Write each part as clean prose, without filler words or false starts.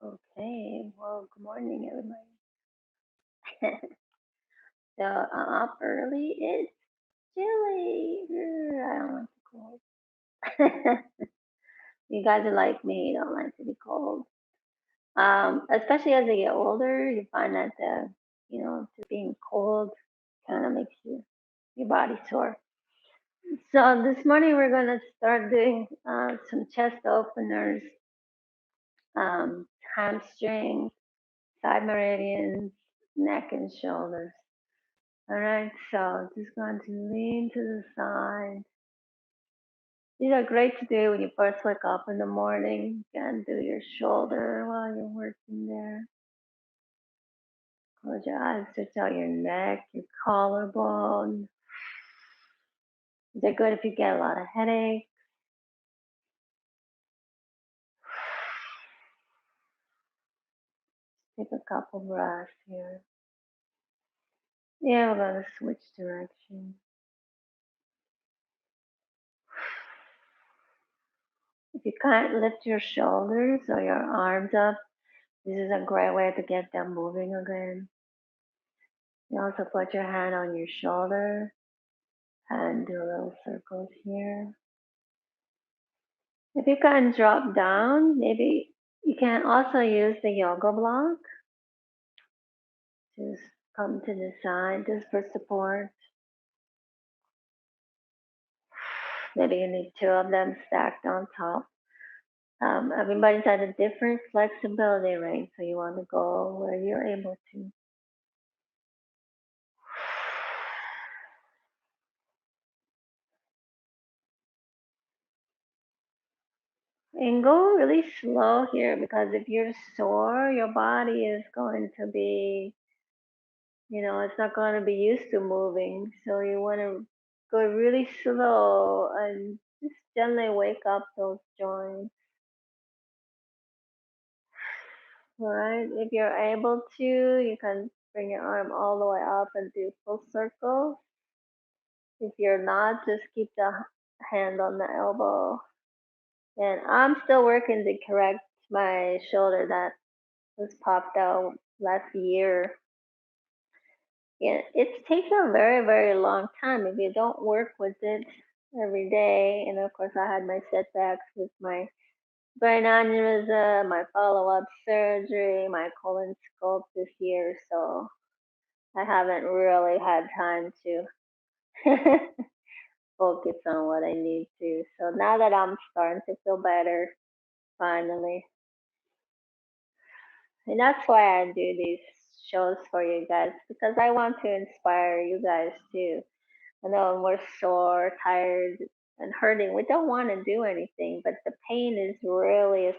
Okay, well, good morning, everybody. So I'm up early. It's chilly. I don't like the cold. You guys are like me. You don't like to be cold. Especially as you get older, you find that just being cold kind of makes your body sore. So this morning we're gonna start doing some chest openers, um, hamstring, side meridians, neck and shoulders. All right, so just going to lean to the side. These are great to do when you first wake up in the morning. You can do your shoulder while you're working there. Close your eyes, stretch out your neck, your collarbone. They're good if you get a lot of headache. Take a couple breaths here. Yeah, we're going to switch direction. If you can't lift your shoulders or your arms up, this is a great way to get them moving again. You also put your hand on your shoulder and do little circles here. If you can drop down, maybe you can also use the yoga block. Just come to the side just for support. Maybe you need two of them stacked on top. Everybody's at a different flexibility range, so you want to go where you're able to. And go really slow here because if you're sore, your body is going to be, it's not going to be used to moving. So you want to go really slow and just gently wake up those joints. All right. If you're able to, you can bring your arm all the way up and do full circle. If you're not, just keep the hand on the elbow. And I'm still working to correct my shoulder that was popped out last year. Yeah, it takes a very, very long time if you don't work with it every day. And of course, I had my setbacks with my brain aneurysm, my follow-up surgery, my colon scope this year. So I haven't really had time to focus on what I need to. So now that I'm starting to feel better, finally, and that's why I do these shows for you guys because I want to inspire you guys too. I know when we're sore, tired, and hurting, we don't want to do anything, but the pain is really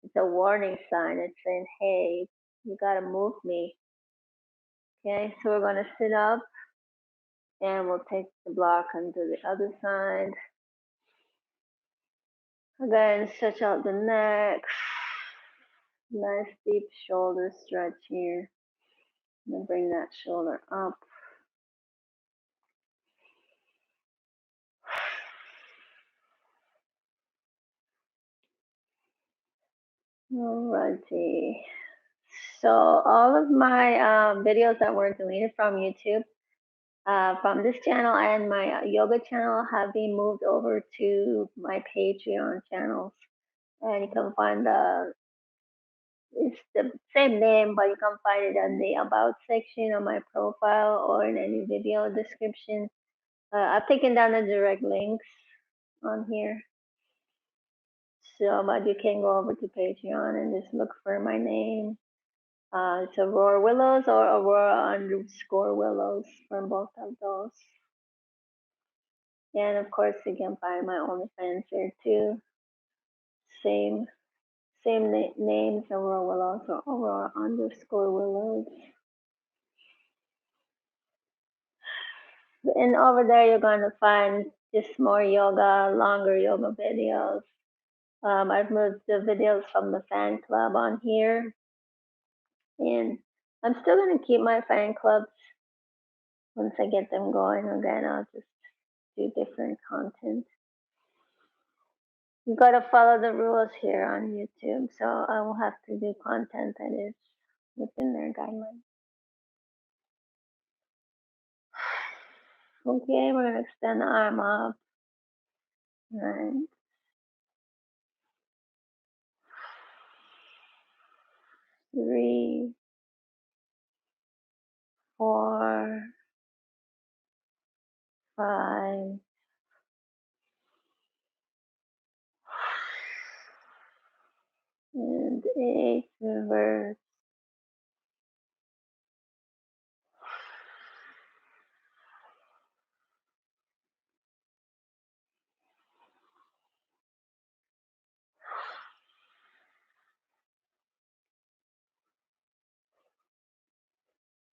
it's a warning sign. It's saying, hey, you got to move me. Okay, so we're going to sit up and we'll take the block onto the other side. Again, stretch out the neck. Nice deep shoulder stretch here. And then bring that shoulder up. Alrighty. So all of my videos that were deleted from YouTube, from this channel and my yoga channel have been moved over to my Patreon channels. And you can find it's the same name, but you can find it in the about section of my profile or in any video description. I've taken down the direct links on here. So, but you can go over to Patreon and just look for my name. It's Aurora Willows or Aurora_Willows from both of those. And of course, you can find my OnlyFans here too. Same names, Aurora Willows or Aurora_Willows. And over there, you're going to find just more yoga, longer yoga videos. I've moved the videos from the fan club on here. And I'm still going to keep my fan clubs once I get them going again. I'll just do different content. You gotta follow the rules here on YouTube, so I will have to do content that is within their guidelines. Okay, we're gonna extend the arm up. 9, 3, 4, 5, and 8, reverse.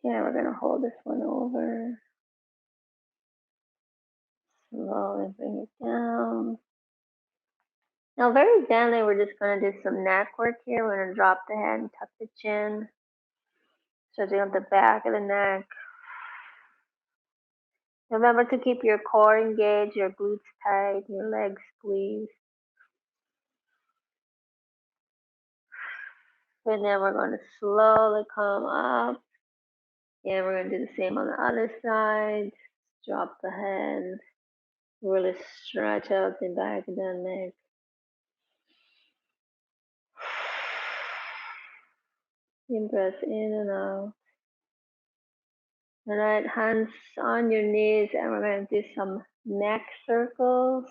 Yeah, we're gonna hold this one over. Slowly bring it down. Now, very gently, we're just gonna do some neck work here. We're gonna drop the head and tuck the chin, stretching up the back of the neck. Remember to keep your core engaged, your glutes tight, your legs squeezed. And then we're going to slowly come up. And we're going to do the same on the other side. Drop the head. Really stretch out the back of the neck. Deep breath in and out. All right, hands on your knees, and we're going to do some neck circles.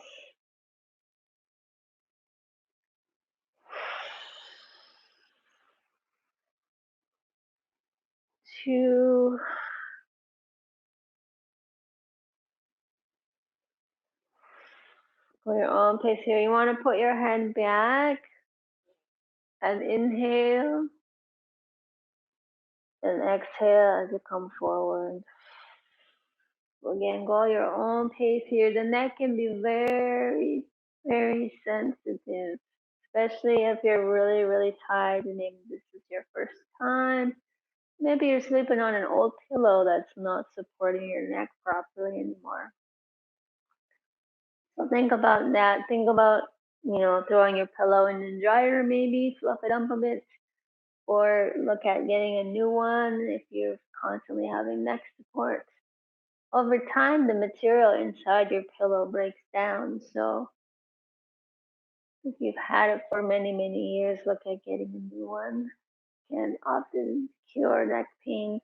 2, go your own pace here. You want to put your head back and inhale, and exhale as you come forward. Again, go your own pace here. The neck can be very, very sensitive, especially if you're really, really tired and maybe this is your first time. Maybe you're sleeping on an old pillow that's not supporting your neck properly anymore. So think about that. Think about, throwing your pillow in the dryer, maybe fluff it up a bit, or look at getting a new one if you're constantly having neck support. Over time, the material inside your pillow breaks down. So if you've had it for many, many years, look at getting a new one. Can often cure neck pain.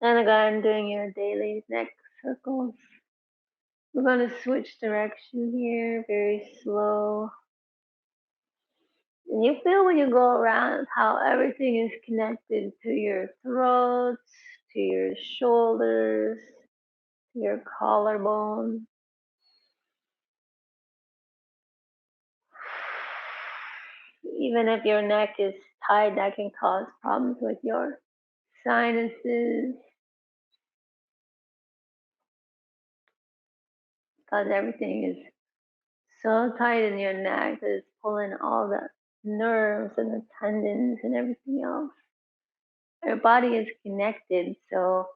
And again, doing your daily neck circles. We're going to switch direction here, very slow. And you feel when you go around how everything is connected to your throat, to your shoulders, to your collarbone. Even if your neck is tight, that can cause problems with your sinuses, because everything is so tight in your neck that it's pulling all the nerves and the tendons and everything else. Your body is connected, so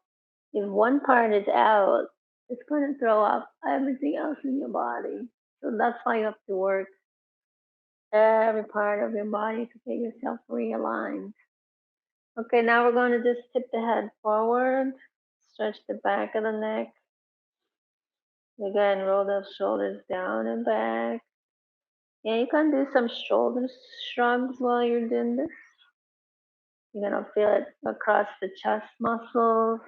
if one part is out, it's going to throw off everything else in your body. So that's why you have to work every part of your body to get yourself realigned. Okay, now we're going to just tip the head forward, stretch the back of the neck. Again, roll those shoulders down and back. Yeah, you can do some shoulder shrugs while you're doing this. You're gonna feel it across the chest muscles,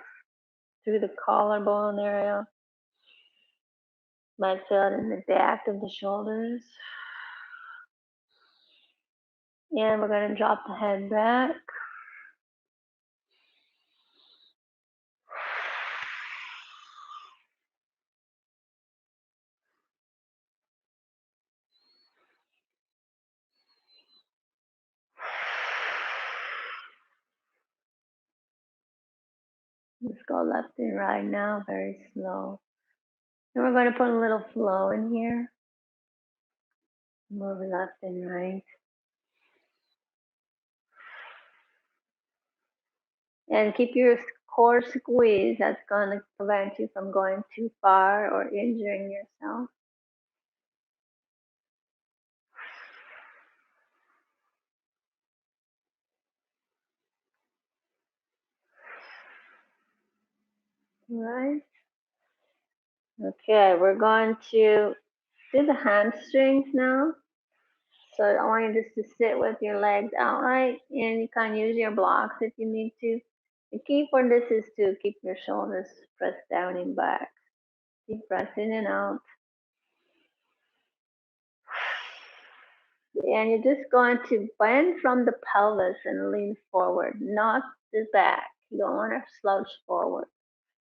through the collarbone area. Might feel it in the back of the shoulders. And we're gonna drop the head back. Let's go left and right now, very slow. And we're going to put a little flow in here. Move left and right. And keep your core squeezed. That's going to prevent you from going too far or injuring yourself. Right. Okay, we're going to do the hamstrings now. So I want you just to sit with your legs outright, and you can use your blocks if you need to. The key for this is to keep your shoulders pressed down and back. Deep breath in and out. And you're just going to bend from the pelvis and lean forward, not the back. You don't want to slouch forward.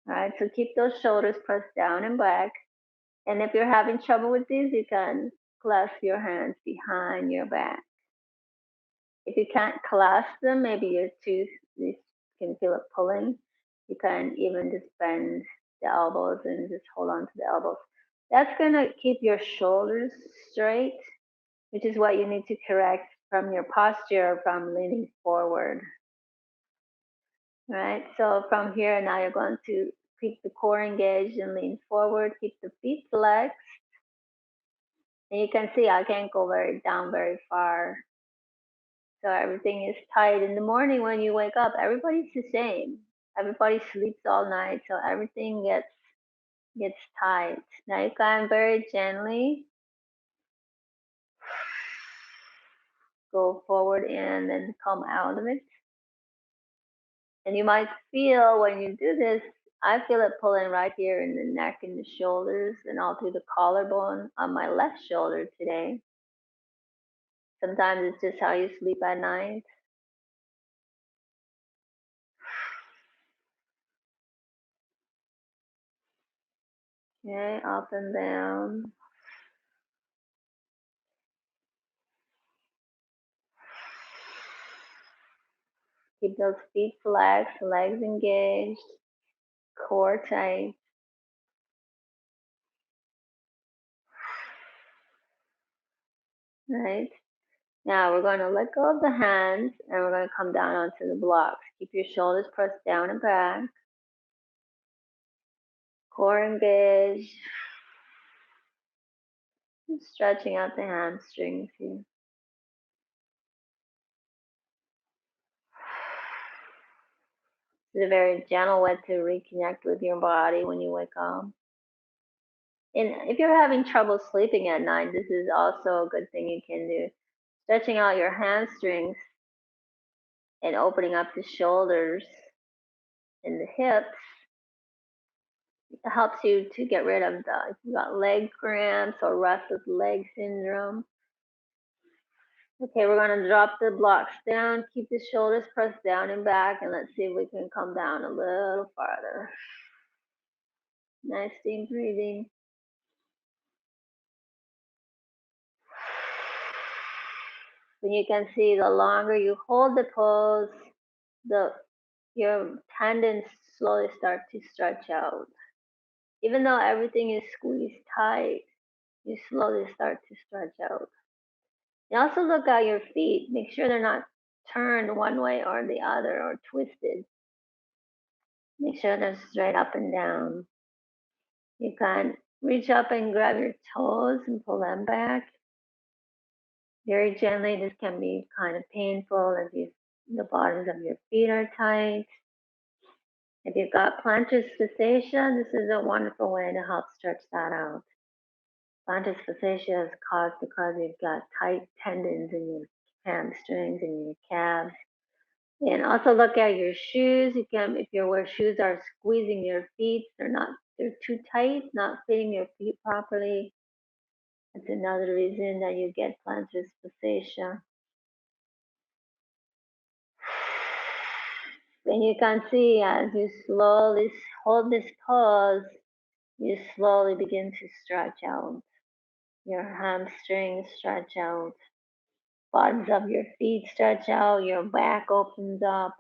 All right, so keep those shoulders pressed down and back. And if you're having trouble with these, you can clasp your hands behind your back. If you can't clasp them, maybe you can feel it pulling. You can even just bend the elbows and just hold on to the elbows. That's going to keep your shoulders straight, which is what you need to correct from your posture from leaning forward. Right? So from here, now you're going to keep the core engaged and lean forward, keep the feet flexed. And you can see I can't go down very far. So everything is tight. In the morning when you wake up, everybody's the same. Everybody sleeps all night, so everything gets tight. Now you can very gently go forward and then come out of it. And you might feel when you do this, I feel it pulling right here in the neck and the shoulders and all through the collarbone on my left shoulder today. Sometimes it's just how you sleep at night. Okay, up and down. Keep those feet flexed, legs engaged, core tight. Right? Now we're going to let go of the hands and we're going to come down onto the blocks. Keep your shoulders pressed down and back. Core engaged. Stretching out the hamstrings here. It's a very gentle way to reconnect with your body when you wake up. And if you're having trouble sleeping at night, this is also a good thing you can do. Stretching out your hamstrings and opening up the shoulders and the hips. It helps you to get rid of if you got leg cramps or restless leg syndrome. Okay, we're going to drop the blocks down, keep the shoulders pressed down and back, and let's see if we can come down a little farther. Nice deep breathing. And you can see the longer you hold the pose, your tendons slowly start to stretch out. Even though everything is squeezed tight, you slowly start to stretch out. You also look at your feet. Make sure they're not turned one way or the other or twisted. Make sure they're straight up and down. You can reach up and grab your toes and pull them back. Very gently. This can be kind of painful if the bottoms of your feet are tight. If you've got plantar fascia, this is a wonderful way to help stretch that out. Plantar fascia is caused because you've got tight tendons in your hamstrings and your calves. And also look at your shoes. You can, if your shoes are squeezing your feet, they're too tight, not fitting your feet properly. That's another reason that you get plantar fascia. And you can see as you slowly hold this pose, you slowly begin to stretch out. Your hamstrings stretch out, bottoms of your feet stretch out, your back opens up.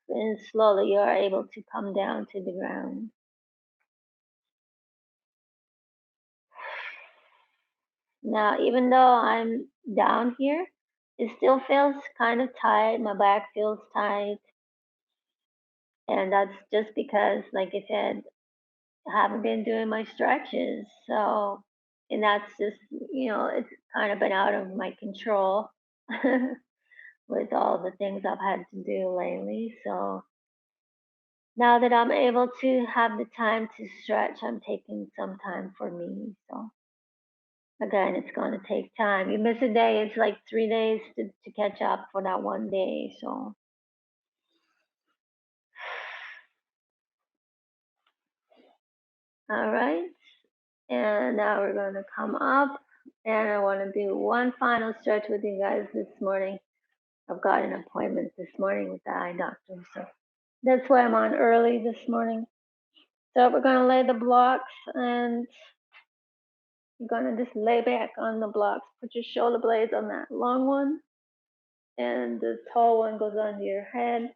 And slowly you are able to come down to the ground. Now, even though I'm down here, it still feels kind of tight. My back feels tight. And that's just because, like I said, I haven't been doing my stretches. So, and that's just, it's kind of been out of my control. with all the things I've had to do lately. So now that I'm able to have the time to stretch, I'm taking some time for me. So again, it's going to take time. You miss a day, it's like 3 days to catch up for that one day. So, all right. And now we're going to come up, and I want to do one final stretch with you guys this morning. I've got an appointment this morning with the eye doctor, so that's why I'm on early this morning. So we're going to lay the blocks, and you're going to just lay back on the blocks. Put your shoulder blades on that long one, and the tall one goes under your head.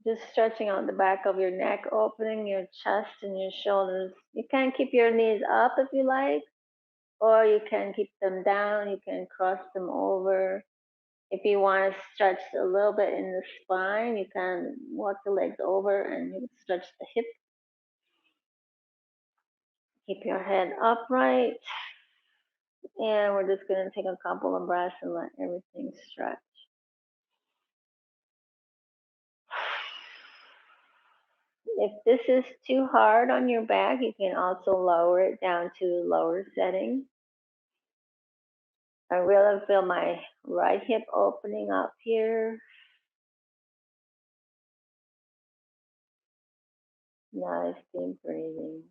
Just stretching out the back of your neck, opening your chest and your shoulders. You can keep your knees up if you like, or you can keep them down. You can cross them over. If you want to stretch a little bit in the spine, you can walk the legs over and you stretch the hip. Keep your head upright. And we're just going to take a couple of breaths and let everything stretch. If this is too hard on your back, you can also lower it down to a lower setting. I really feel my right hip opening up here. Nice deep breathing.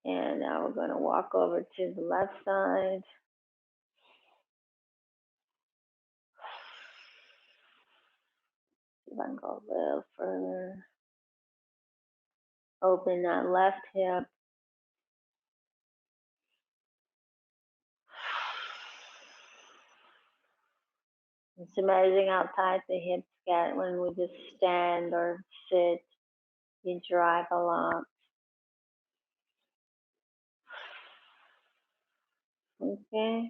And now we're going to walk over to the left side. See if I can go a little further. Open that left hip. It's amazing how tight the hips get when we just stand or sit. You drive a lot. Okay.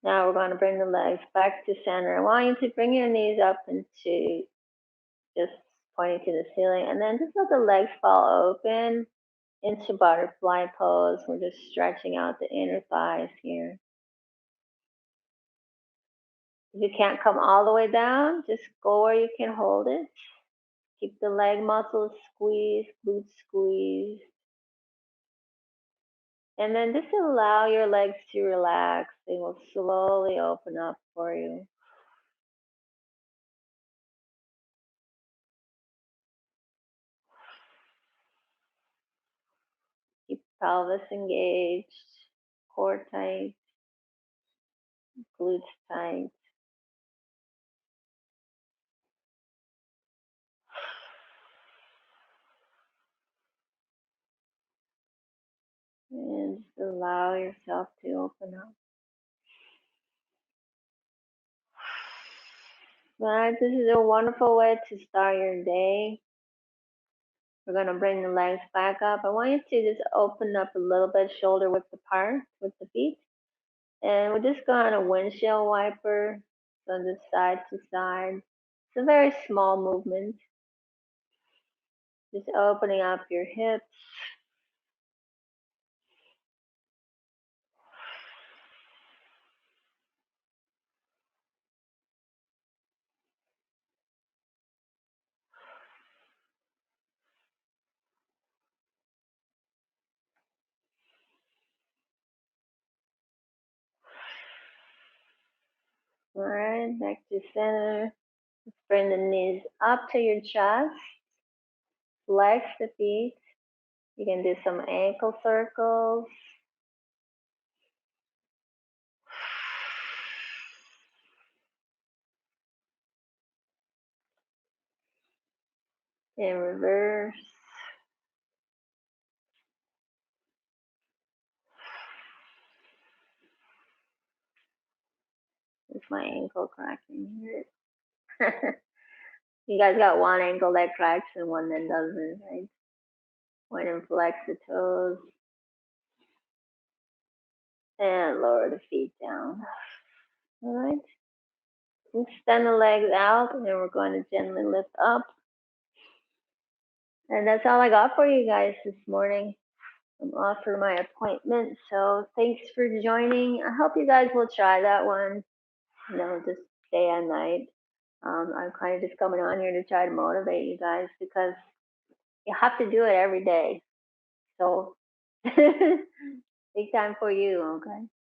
Now we're going to bring the legs back to center. I want you to bring your knees up into just pointing to the ceiling, and then just let the legs fall open into butterfly pose. We're just stretching out the inner thighs here. If you can't come all the way down, just go where you can hold it. Keep the leg muscles squeezed, glutes squeezed. And then just allow your legs to relax. They will slowly open up for you. Keep pelvis engaged, core tight, glutes tight. And just allow yourself to open up. Right, this is a wonderful way to start your day. We're going to bring the legs back up. I want you to just open up a little bit, shoulder width apart with the feet. And we're just going to windshield wiper from the side to side. It's a very small movement. Just opening up your hips. All right, back to center. Let's bring the knees up to your chest. Flex the feet. You can do some ankle circles. In reverse. Is my ankle cracking here? You guys got one ankle that cracks and one that doesn't, right? Point and flex the toes. And lower the feet down. All right. Extend the legs out, and then we're going to gently lift up. And that's all I got for you guys this morning. I'm off for my appointment, so thanks for joining. I hope you guys will try that one. Just day and night. I'm kind of just coming on here to try to motivate you guys because you have to do it every day. So, big time for you, okay?